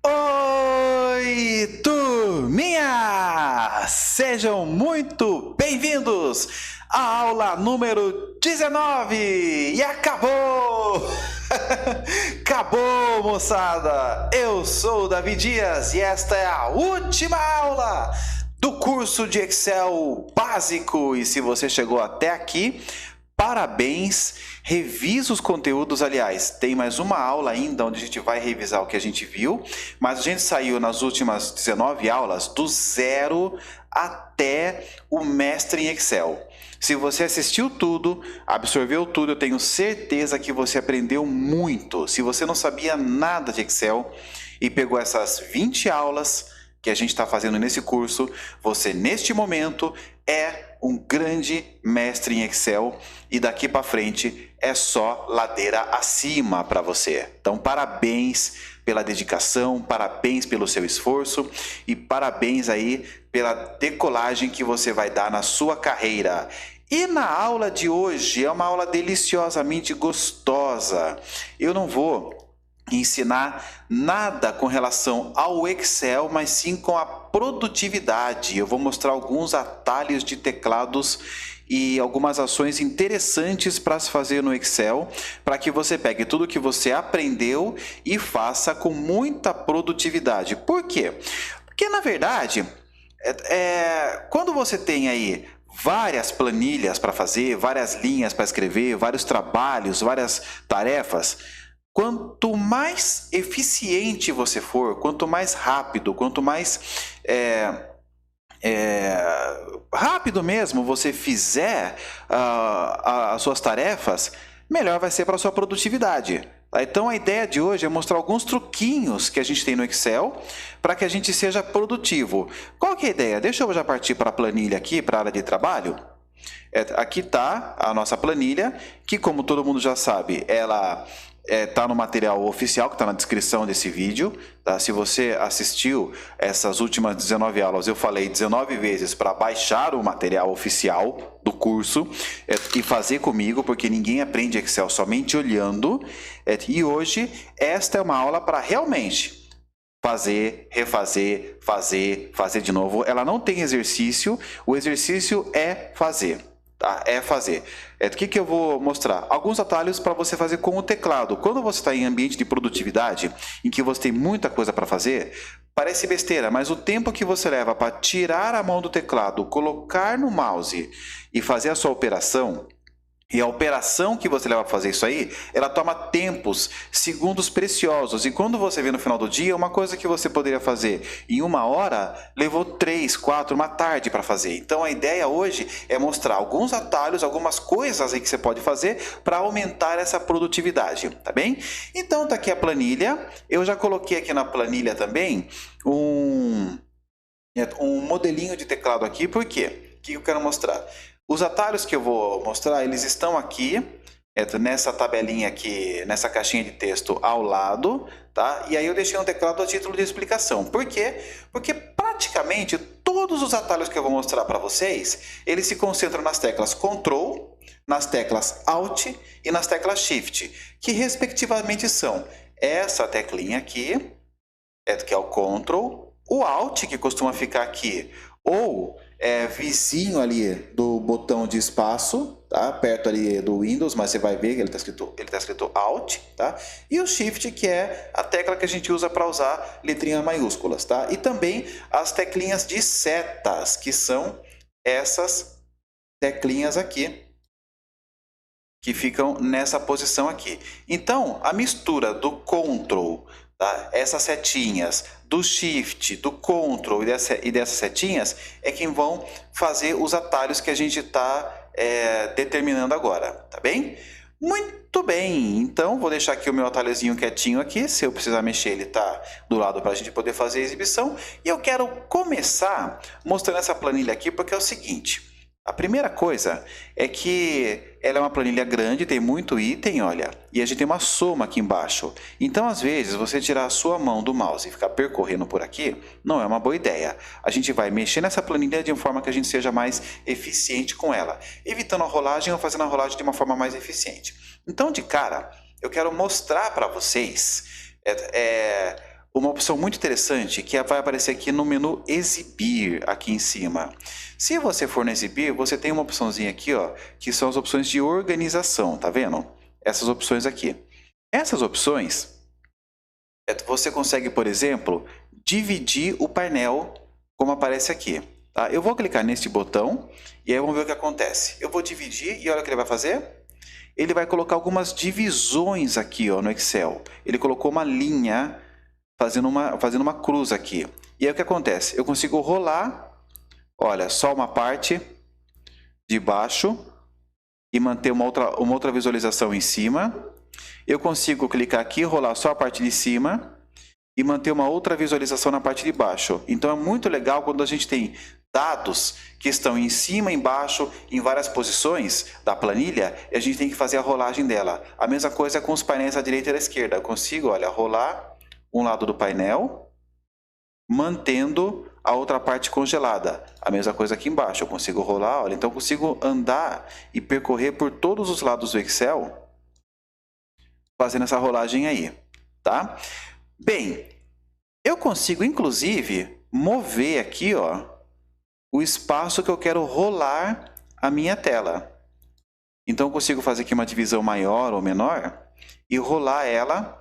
Oi, turminha! Sejam muito bem-vindos à aula número 19! E acabou! Acabou, moçada! Eu sou o Davi Dias e esta é a última aula do curso de Excel básico. E se você chegou até aqui, parabéns, revisa os conteúdos. Aliás, tem mais uma aula ainda onde a gente vai revisar o que a gente viu, mas a gente saiu nas últimas 19 aulas do zero até o mestre em Excel. Se você assistiu tudo, absorveu tudo, eu tenho certeza que você aprendeu muito. Se você não sabia nada de Excel e pegou essas 20 aulas que a gente está fazendo nesse curso, você neste momento é um grande mestre em Excel e daqui para frente é só ladeira acima para você. Então, parabéns pela dedicação, parabéns pelo seu esforço e parabéns aí pela decolagem que você vai dar na sua carreira. E na aula de hoje é uma aula deliciosamente gostosa. Eu não vou ensinar nada com relação ao Excel, mas sim com a produtividade. Eu vou mostrar alguns atalhos de teclados e algumas ações interessantes para se fazer no Excel, para que você pegue tudo que você aprendeu e faça com muita produtividade. Por quê? Porque, na verdade, quando você tem aí várias planilhas para fazer, várias linhas para escrever, vários trabalhos, várias tarefas, quanto mais eficiente você for, quanto mais rápido, quanto mais rápido mesmo você fizer as suas tarefas, melhor vai ser para a sua produtividade. Então a ideia de hoje é mostrar alguns truquinhos que a gente tem no Excel para que a gente seja produtivo. Qual que é a ideia? Deixa eu já partir para a planilha aqui, para a área de trabalho. Aqui está a nossa planilha, que como todo mundo já sabe, ela está no material oficial, que está na descrição desse vídeo. Tá? Se você assistiu essas últimas 19 aulas, eu falei 19 vezes para baixar o material oficial do curso e fazer comigo, porque ninguém aprende Excel somente olhando. E hoje, esta é uma aula para realmente fazer, refazer, fazer de novo. Ela não tem exercício, o exercício é fazer. Tá? É fazer. O que eu vou mostrar? Alguns atalhos para você fazer com o teclado. Quando você está em ambiente de produtividade, em que você tem muita coisa para fazer, parece besteira, mas o tempo que você leva para tirar a mão do teclado, colocar no mouse e fazer a sua operação, e a operação que você leva para fazer isso aí, ela toma tempos, segundos preciosos. E quando você vê no final do dia, uma coisa que você poderia fazer em 1 hora, levou 3, 4, uma tarde para fazer. Então a ideia hoje é mostrar alguns atalhos, algumas coisas aí que você pode fazer para aumentar essa produtividade, tá bem? Então tá aqui a planilha. Eu já coloquei aqui na planilha também um modelinho de teclado aqui. Por quê? O que eu quero mostrar? Os atalhos que eu vou mostrar, eles estão aqui, nessa tabelinha aqui, nessa caixinha de texto ao lado, tá? E aí eu deixei um teclado a título de explicação. Por quê? Porque praticamente todos os atalhos que eu vou mostrar para vocês, eles se concentram nas teclas Ctrl, nas teclas Alt e nas teclas Shift, que respectivamente são essa teclinha aqui, que é o Ctrl, o Alt, que costuma ficar aqui, ou vizinho ali do botão de espaço, tá? Perto ali do Windows, mas você vai ver que ele está escrito Alt, tá? E o Shift, que é a tecla que a gente usa para usar letrinhas maiúsculas, tá? E também as teclinhas de setas, que são essas teclinhas aqui, que ficam nessa posição aqui. Então, a mistura do Ctrl, tá? Essas setinhas, do Shift, do Ctrl e dessas setinhas é quem vão fazer os atalhos que a gente está determinando agora, tá bem? Muito bem, então vou deixar aqui o meu atalhozinho quietinho aqui. Se eu precisar mexer, ele está do lado para a gente poder fazer a exibição. E eu quero começar mostrando essa planilha aqui, porque é o seguinte: a primeira coisa é que ela é uma planilha grande, tem muito item, olha, e a gente tem uma soma aqui embaixo. Então, às vezes, você tirar a sua mão do mouse e ficar percorrendo por aqui, não é uma boa ideia. A gente vai mexer nessa planilha de uma forma que a gente seja mais eficiente com ela, evitando a rolagem ou fazendo a rolagem de uma forma mais eficiente. Então, de cara, eu quero mostrar para vocês uma opção muito interessante que vai aparecer aqui no menu Exibir, aqui em cima. Se você for no Exibir, você tem uma opçãozinha aqui, ó, que são as opções de organização, tá vendo? Essas opções aqui. Essas opções, você consegue, por exemplo, dividir o painel, como aparece aqui. Tá? Eu vou clicar neste botão e aí vamos ver o que acontece. Eu vou dividir e olha o que ele vai fazer. Ele vai colocar algumas divisões aqui, ó, no Excel. Ele colocou uma linha fazendo uma cruz aqui. E aí o que acontece? Eu consigo rolar, olha, só uma parte de baixo e manter uma outra visualização em cima. Eu consigo clicar aqui, rolar só a parte de cima e manter uma outra visualização na parte de baixo. Então é muito legal quando a gente tem dados que estão em cima, embaixo, em várias posições da planilha, e a gente tem que fazer a rolagem dela. A mesma coisa com os painéis à direita e à esquerda. Eu consigo, olha, rolar um lado do painel, mantendo a outra parte congelada. A mesma coisa aqui embaixo. Eu consigo rolar, olha, então eu consigo andar e percorrer por todos os lados do Excel, fazendo essa rolagem aí, tá? Bem, eu consigo, inclusive, mover aqui, ó, o espaço que eu quero rolar a minha tela. Então, eu consigo fazer aqui uma divisão maior ou menor e rolar ela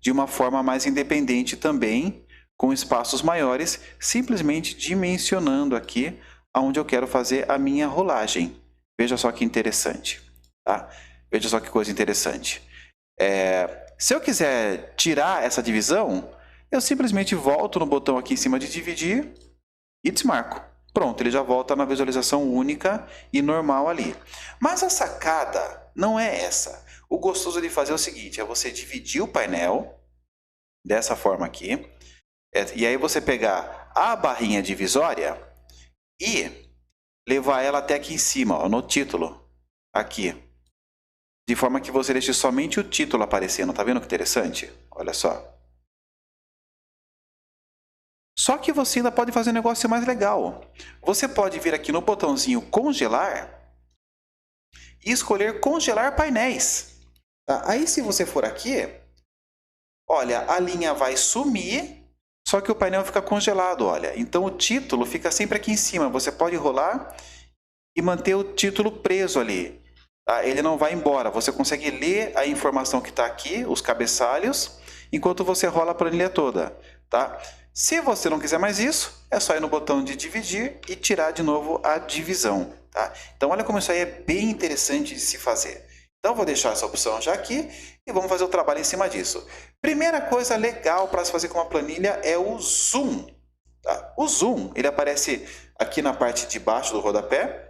de uma forma mais independente também, com espaços maiores, simplesmente dimensionando aqui onde eu quero fazer a minha rolagem. Veja só que interessante, tá? Veja só que coisa interessante. Se eu quiser tirar essa divisão, eu simplesmente volto no botão aqui em cima de dividir e desmarco. Pronto, ele já volta na visualização única e normal ali. Mas a sacada não é essa. O gostoso de fazer é o seguinte, é você dividir o painel dessa forma aqui, e aí você pegar a barrinha divisória e levar ela até aqui em cima, ó, no título, aqui. De forma que você deixe somente o título aparecendo. Tá vendo que interessante? Olha só. Só que você ainda pode fazer um negócio mais legal. Você pode vir aqui no botãozinho congelar e escolher congelar painéis. Tá? Aí se você for aqui, olha, a linha vai sumir, só que o painel fica congelado, olha. Então o título fica sempre aqui em cima. Você pode rolar e manter o título preso ali. Tá? Ele não vai embora. Você consegue ler a informação que está aqui, os cabeçalhos, enquanto você rola a planilha toda. Tá? Se você não quiser mais isso, é só ir no botão de dividir e tirar de novo a divisão. Tá? Então olha como isso aí é bem interessante de se fazer. Então vou deixar essa opção já aqui e vamos fazer o trabalho em cima disso. Primeira coisa legal para se fazer com uma planilha é o zoom. Tá? O zoom, ele aparece aqui na parte de baixo do rodapé.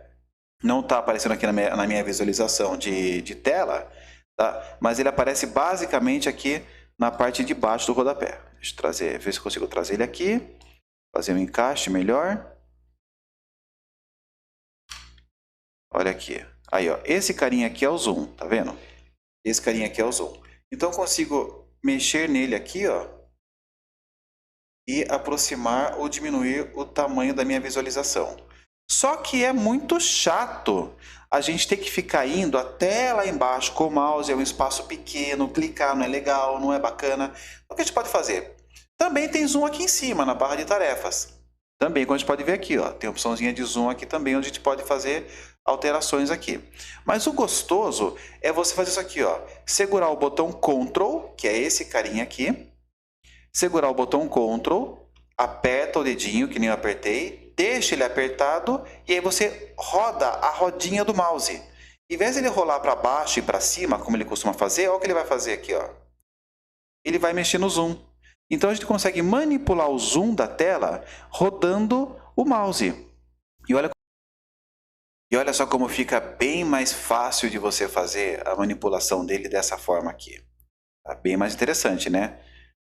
Não está aparecendo aqui na minha visualização de tela, tá? Mas ele aparece basicamente aqui na parte de baixo do rodapé. Deixa eu trazer, ver se eu consigo trazer ele aqui, fazer um encaixe melhor. Olha aqui. Aí, ó, esse carinha aqui é o zoom, tá vendo? Esse carinha aqui é o zoom. Então eu consigo mexer nele aqui, ó, e aproximar ou diminuir o tamanho da minha visualização. Só que é muito chato a gente ter que ficar indo até lá embaixo com o mouse, é um espaço pequeno, clicar não é legal, não é bacana. O que a gente pode fazer? Também tem zoom aqui em cima, na barra de tarefas. Também, como a gente pode ver aqui, ó, tem a opçãozinha de zoom aqui também, onde a gente pode fazer alterações aqui. Mas o gostoso é você fazer isso aqui, ó, segurar o botão Ctrl, que é esse carinha aqui, segurar o botão Ctrl, aperta o dedinho, que nem eu apertei, deixa ele apertado e aí você roda a rodinha do mouse. Em vez de ele rolar para baixo e para cima, como ele costuma fazer, olha o que ele vai fazer aqui, ó. Ele vai mexer no zoom. Então a gente consegue manipular o zoom da tela rodando o mouse. E olha só como fica bem mais fácil de você fazer a manipulação dele dessa forma aqui. Tá bem mais interessante, né?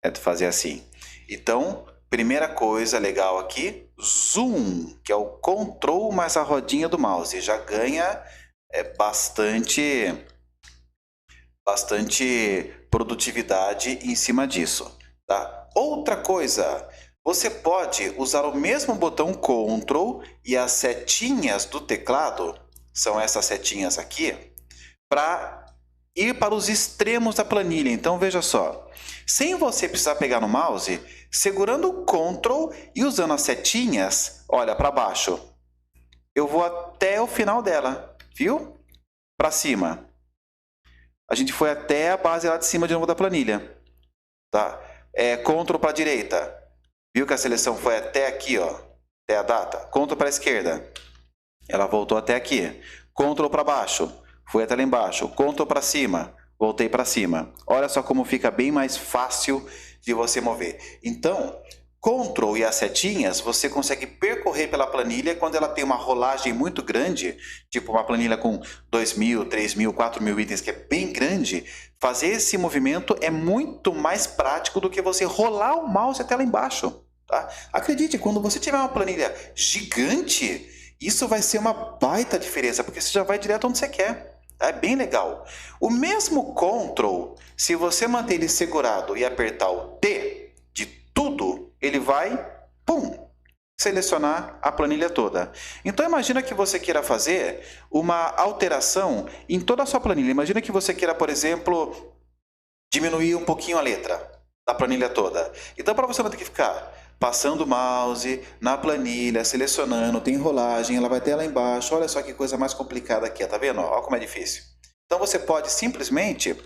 É fazer assim. Então, primeira coisa legal aqui, zoom, que é o control mais a rodinha do mouse. Já ganha bastante produtividade em cima disso. Tá? Outra coisa, você pode usar o mesmo botão Ctrl e as setinhas do teclado, são essas setinhas aqui, para ir para os extremos da planilha. Então veja só, sem você precisar pegar no mouse, segurando o Ctrl e usando as setinhas, olha para baixo, eu vou até o final dela, viu? Para cima. A gente foi até a base lá de cima de novo da planilha. Tá? Ctrl para a direita. Viu que a seleção foi até aqui, ó, até a data. Ctrl para a esquerda. Ela voltou até aqui. Ctrl para baixo. Foi até lá embaixo. Ctrl para cima. Voltei para cima. Olha só como fica bem mais fácil de você mover. Então, Ctrl e as setinhas, você consegue percorrer pela planilha quando ela tem uma rolagem muito grande, tipo uma planilha com 2.000, 3.000, 4.000 itens, que é bem grande. Fazer esse movimento é muito mais prático do que você rolar o mouse até lá embaixo. Tá? Acredite, quando você tiver uma planilha gigante, isso vai ser uma baita diferença, porque você já vai direto onde você quer. É bem legal. O mesmo Ctrl, se você manter ele segurado e apertar o T de tudo, ele vai, pum, selecionar a planilha toda. Então imagina que você queira fazer uma alteração em toda a sua planilha. Imagina que você queira, por exemplo, diminuir um pouquinho a letra da planilha toda. Então para você não ter que ficar passando o mouse na planilha, selecionando, tem rolagem, ela vai até lá embaixo. Olha só que coisa mais complicada aqui, tá vendo? Olha como é difícil. Então você pode simplesmente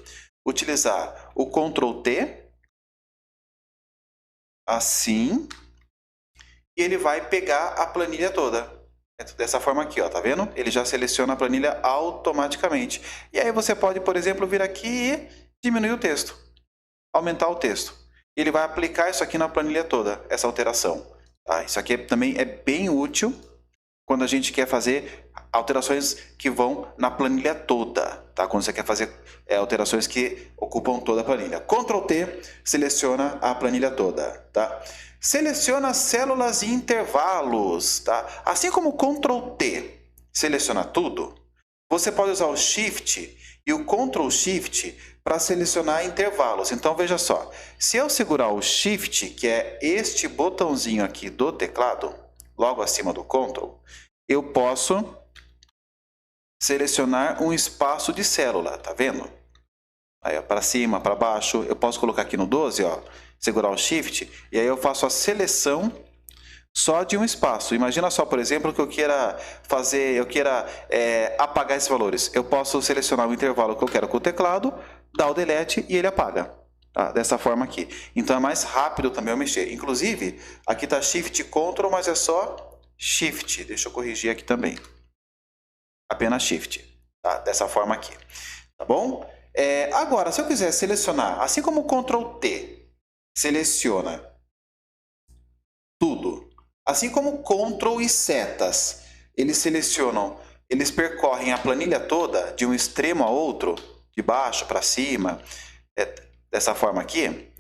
utilizar o Ctrl T, assim, e ele vai pegar a planilha toda. Dessa forma aqui, ó, tá vendo? Ele já seleciona a planilha automaticamente. E aí você pode, por exemplo, vir aqui e diminuir o texto, aumentar o texto. Ele vai aplicar isso aqui na planilha toda, essa alteração. Tá? Isso aqui também é bem útil quando a gente quer fazer alterações que vão na planilha toda, tá? Quando você quer fazer alterações que ocupam toda a planilha. Ctrl T seleciona a planilha toda, tá? Seleciona células e intervalos, tá? Assim como o Ctrl T seleciona tudo, você pode usar o Shift e o Ctrl Shift para selecionar intervalos. Então veja só, se eu segurar o Shift, que é este botãozinho aqui do teclado, logo acima do Ctrl, eu posso selecionar um espaço de célula, tá vendo? Aí para cima, para baixo, eu posso colocar aqui no 12, ó, segurar o Shift, e aí eu faço a seleção só de um espaço. Imagina só, por exemplo, que eu queira apagar esses valores. Eu posso selecionar o intervalo que eu quero com o teclado, dar o delete e ele apaga. Tá? Dessa forma aqui. Então é mais rápido também eu mexer. Inclusive, aqui está Shift Ctrl, mas é só Shift. Deixa eu corrigir aqui também. Apenas Shift. Tá? Dessa forma aqui. Tá bom? Agora, se eu quiser selecionar, assim como o Ctrl T seleciona tudo, assim como o Ctrl e setas, eles percorrem a planilha toda de um extremo a outro, de baixo para cima, dessa forma aqui.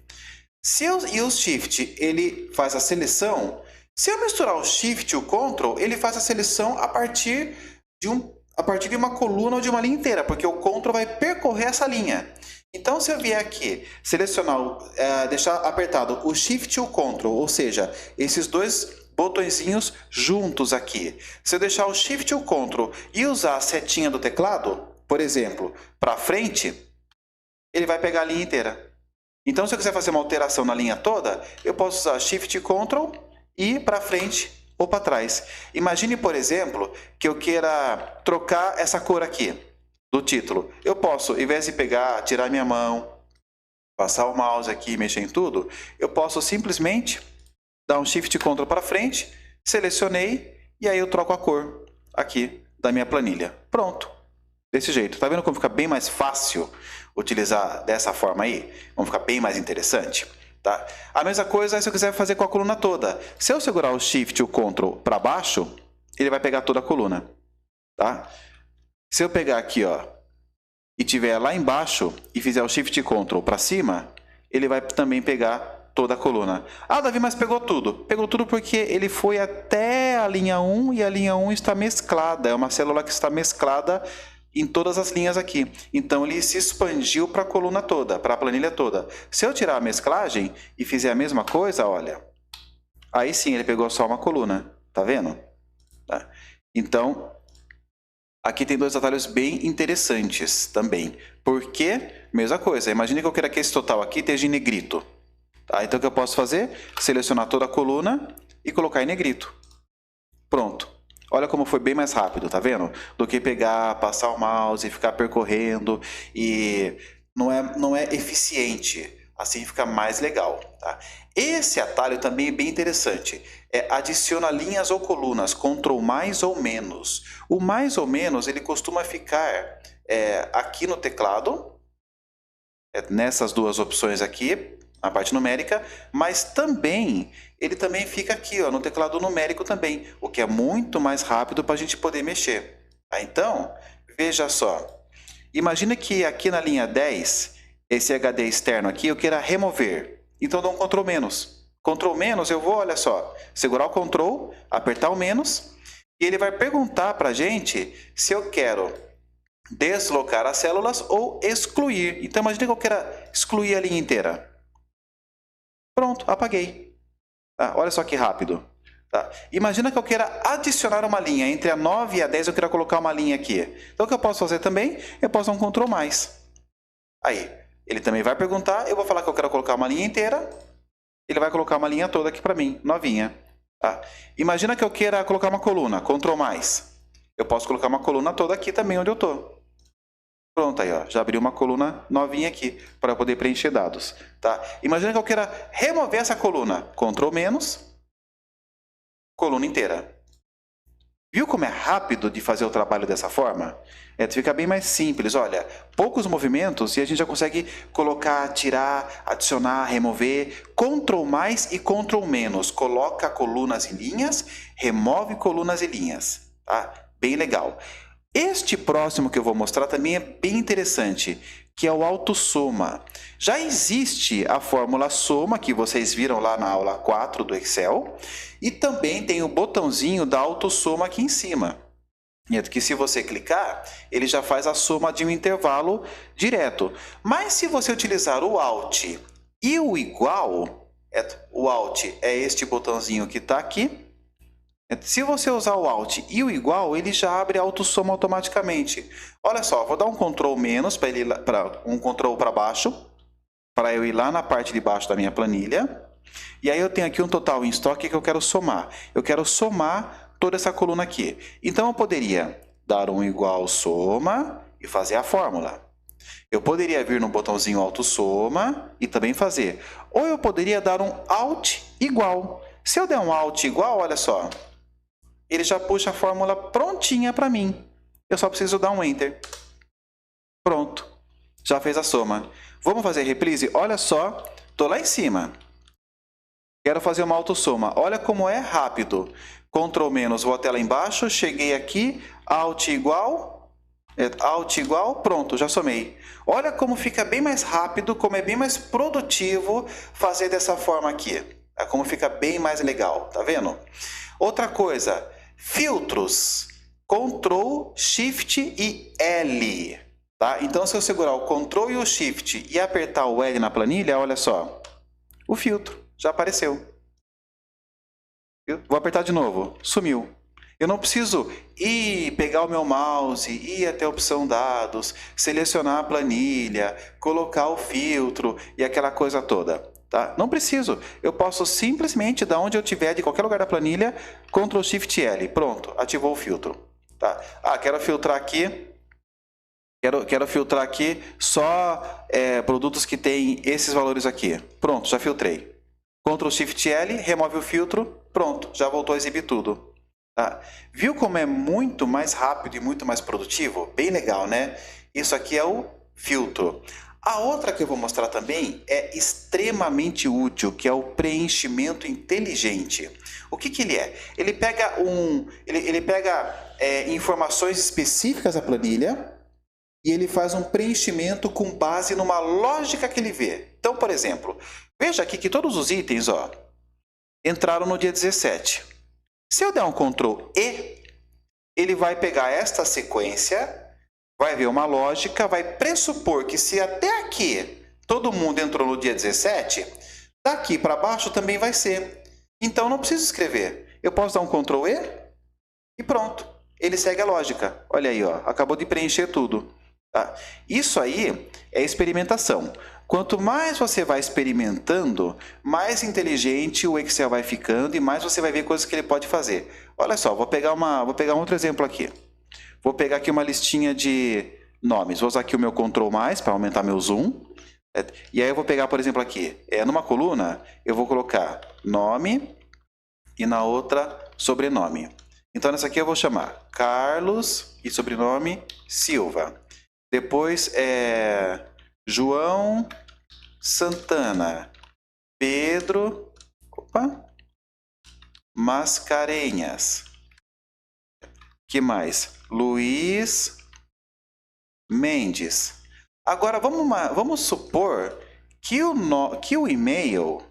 E o Shift, ele faz a seleção. Se eu misturar o Shift e o Ctrl, ele faz a seleção a partir de uma coluna ou de uma linha inteira, porque o Ctrl vai percorrer essa linha. Então, se eu vier aqui, selecionar, deixar apertado o Shift e o Ctrl, ou seja, esses dois botõezinhos juntos aqui. Se eu deixar o Shift e o Ctrl e usar a setinha do teclado, por exemplo, para frente, ele vai pegar a linha inteira. Então, se eu quiser fazer uma alteração na linha toda, eu posso usar Shift e Ctrl e ir para frente ou para trás. Imagine, por exemplo, que eu queira trocar essa cor aqui do título. Eu posso, em vez de pegar, tirar minha mão, passar o mouse aqui e mexer em tudo, eu posso simplesmente dar um Shift e Ctrl para frente, selecionei e aí eu troco a cor aqui da minha planilha. Pronto. Desse jeito. Tá vendo como fica bem mais fácil utilizar dessa forma aí? Vamos ficar bem mais interessante. Tá? A mesma coisa é se eu quiser fazer com a coluna toda. Se eu segurar o Shift e o Ctrl para baixo, ele vai pegar toda a coluna. Tá? Se eu pegar aqui, ó, e tiver lá embaixo e fizer o Shift e Ctrl para cima, ele vai também pegar toda a coluna. Ah, Davi, mas pegou tudo. Pegou tudo porque ele foi até a linha 1 e a linha 1 está mesclada. É uma célula que está mesclada em todas as linhas aqui. Então ele se expandiu para a coluna toda, para a planilha toda. Se eu tirar a mesclagem e fizer a mesma coisa, olha, aí sim ele pegou só uma coluna. Tá vendo? Tá. Então, Aqui tem dois atalhos bem interessantes também. Porque, mesma coisa, imagine que eu queira que esse total aqui esteja em negrito. Tá? Então o que eu posso fazer? Selecionar toda a coluna e colocar em negrito. Pronto. Olha como foi bem mais rápido, tá vendo? Do que pegar, passar o mouse e ficar percorrendo, e não é eficiente. Assim fica mais legal, tá? Esse atalho também é bem interessante. Adiciona linhas ou colunas, Ctrl mais ou menos. O mais ou menos ele costuma ficar aqui no teclado, nessas duas opções aqui, na parte numérica, mas também ele também fica aqui, ó, no teclado numérico também, o que é muito mais rápido para a gente poder mexer. Tá? Então, veja só, imagina que aqui na linha 10, esse HD externo aqui, eu queira remover. Então, dou um Ctrl menos. Ctrl menos, eu vou, olha só, segurar o Ctrl, apertar o menos, e ele vai perguntar para a gente se eu quero deslocar as células ou excluir. Então, imagina que eu queira excluir a linha inteira. Pronto, apaguei. Tá? Olha só que rápido. Tá? Imagina que eu queira adicionar uma linha. Entre a 9 e a 10 eu quero colocar uma linha aqui. Então o que eu posso fazer também? Eu posso dar um Ctrl mais. Aí, ele também vai perguntar, eu vou falar que eu quero colocar uma linha inteira. Ele vai colocar uma linha toda aqui para mim, novinha. Tá? Imagina que eu queira colocar uma coluna, Ctrl mais. Eu posso colocar uma coluna toda aqui também onde eu estou. Pronto, aí ó, já abriu uma coluna novinha aqui para poder preencher dados. Tá? Imagina que eu queira remover essa coluna. Ctrl menos, coluna inteira. Viu como é rápido de fazer o trabalho dessa forma? Fica bem mais simples. Olha, poucos movimentos e a gente já consegue colocar, tirar, adicionar, remover. Ctrl mais e Ctrl menos. Coloca colunas e linhas, remove colunas e linhas. Tá? Bem legal. Este próximo que eu vou mostrar também é bem interessante, que é o autossoma. Já existe a fórmula soma, que vocês viram lá na aula 4 do Excel, e também tem o botãozinho da autossoma aqui em cima. Que se você clicar, ele já faz a soma de um intervalo direto. Mas se você utilizar o Alt e o igual, o Alt é este botãozinho que está aqui. Se você usar o Alt e o igual, ele já abre a autossoma automaticamente. Olha só, vou dar um Ctrl menos para um Ctrl para baixo, para eu ir lá na parte de baixo da minha planilha. E aí eu tenho aqui um total em estoque que eu quero somar. Eu quero somar toda essa coluna aqui. Então eu poderia dar um igual soma e fazer a fórmula. Eu poderia vir no botãozinho autossoma e também fazer. Ou eu poderia dar um Alt igual. Se eu der um Alt igual, olha só, ele já puxa a fórmula prontinha para mim. Eu só preciso dar um Enter. Pronto. Já fez a soma. Vamos fazer reprise? Olha só, estou lá em cima. Quero fazer uma autossoma. Olha como é rápido. Ctrl menos, vou até lá embaixo, cheguei aqui, Alt igual, pronto, já somei. Olha como fica bem mais rápido, como é bem mais produtivo fazer dessa forma aqui. É como fica bem mais legal, tá vendo? Outra coisa, filtros, Ctrl, Shift e L. Tá? Então, se eu segurar o Ctrl e o Shift e apertar o L na planilha, olha só, o filtro já apareceu. Vou apertar de novo, sumiu. Eu não preciso pegar o meu mouse, ir até a opção dados, selecionar a planilha, colocar o filtro e aquela coisa toda. Tá? Não preciso. Eu posso simplesmente, da onde eu estiver, de qualquer lugar da planilha, Ctrl Shift L. Pronto, ativou o filtro. Tá? Quero filtrar aqui. Quero filtrar aqui só produtos que têm esses valores aqui. Pronto, já filtrei. Ctrl Shift L, remove o filtro. Pronto, já voltou a exibir tudo. Tá? Viu como é muito mais rápido e muito mais produtivo? Bem legal, né? Isso aqui é o filtro. A outra que eu vou mostrar também é extremamente útil, que é o preenchimento inteligente. O que ele é? Ele pega, informações específicas da planilha e ele faz um preenchimento com base numa lógica que ele vê. Então, por exemplo, veja aqui que todos os itens entraram no dia 17. Se eu der um Ctrl E, ele vai pegar esta sequência, vai ver uma lógica, vai pressupor que se até aqui todo mundo entrou no dia 17, daqui para baixo também vai ser. Então não preciso escrever. Eu posso dar um Ctrl E e pronto. ele segue a lógica. Olha aí, ó, acabou de preencher tudo. Tá? Isso aí é experimentação. Quanto mais você vai experimentando, mais inteligente o Excel vai ficando e mais você vai ver coisas que ele pode fazer. Olha só, vou pegar um outro exemplo aqui. Vou pegar aqui uma listinha de nomes. Vou usar aqui o meu Ctrl+, para aumentar meu zoom. E aí eu vou pegar, por exemplo, aqui, numa coluna, eu vou colocar nome e na outra, sobrenome. Então, nessa aqui eu vou chamar Carlos e sobrenome Silva. Depois João Santana, Pedro Mascarenhas. Que mais? Luiz Mendes. Agora vamos supor que o e-mail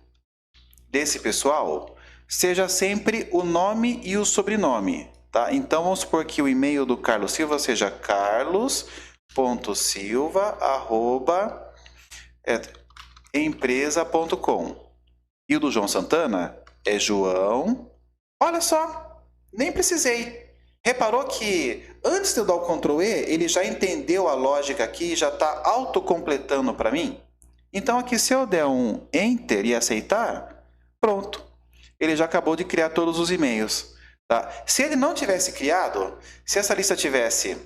desse pessoal seja sempre o nome e o sobrenome, tá? Então vamos supor que o e-mail do Carlos Silva seja carlos.silva@empresa.com. E o do João Santana é João. Olha só, nem precisei. Reparou que antes de eu dar o Ctrl E, ele já entendeu a lógica aqui e já está autocompletando para mim? Então aqui se eu der um Enter e aceitar, pronto. Ele já acabou de criar todos os e-mails. Tá? Se ele não tivesse criado, se essa lista tivesse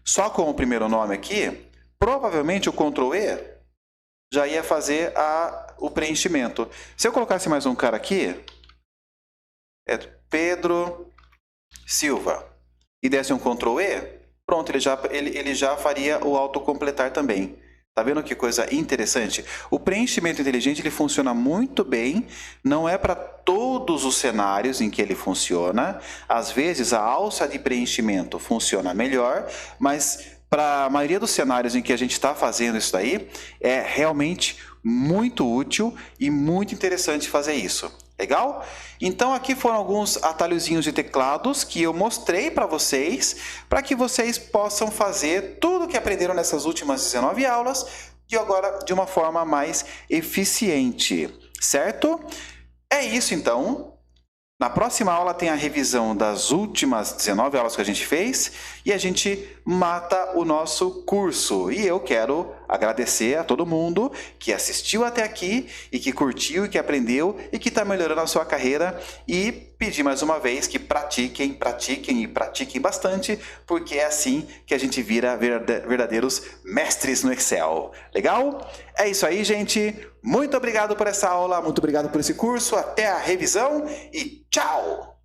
só com o primeiro nome aqui, provavelmente o Ctrl E já ia fazer o preenchimento. Se eu colocasse mais um cara aqui, Pedro Silva, e desse um Ctrl E, pronto, ele já faria o autocompletar também. Tá vendo que coisa interessante? O preenchimento inteligente ele funciona muito bem, não é para todos os cenários em que ele funciona. Às vezes a alça de preenchimento funciona melhor, mas para a maioria dos cenários em que a gente está fazendo isso daí, é realmente muito útil e muito interessante fazer isso. Legal? Então aqui foram alguns atalhozinhos de teclados que eu mostrei para vocês que vocês possam fazer tudo que aprenderam nessas últimas 19 aulas e agora de uma forma mais eficiente, certo? É isso então. Na próxima aula tem a revisão das últimas 19 aulas que a gente fez e a gente mata o nosso curso. E eu quero agradecer a todo mundo que assistiu até aqui e que curtiu e que aprendeu e que está melhorando a sua carreira e pedir mais uma vez que pratiquem, pratiquem e pratiquem bastante, porque é assim que a gente vira verdadeiros mestres no Excel. Legal? É isso aí, gente. Muito obrigado por essa aula, muito obrigado por esse curso. Até a revisão e tchau!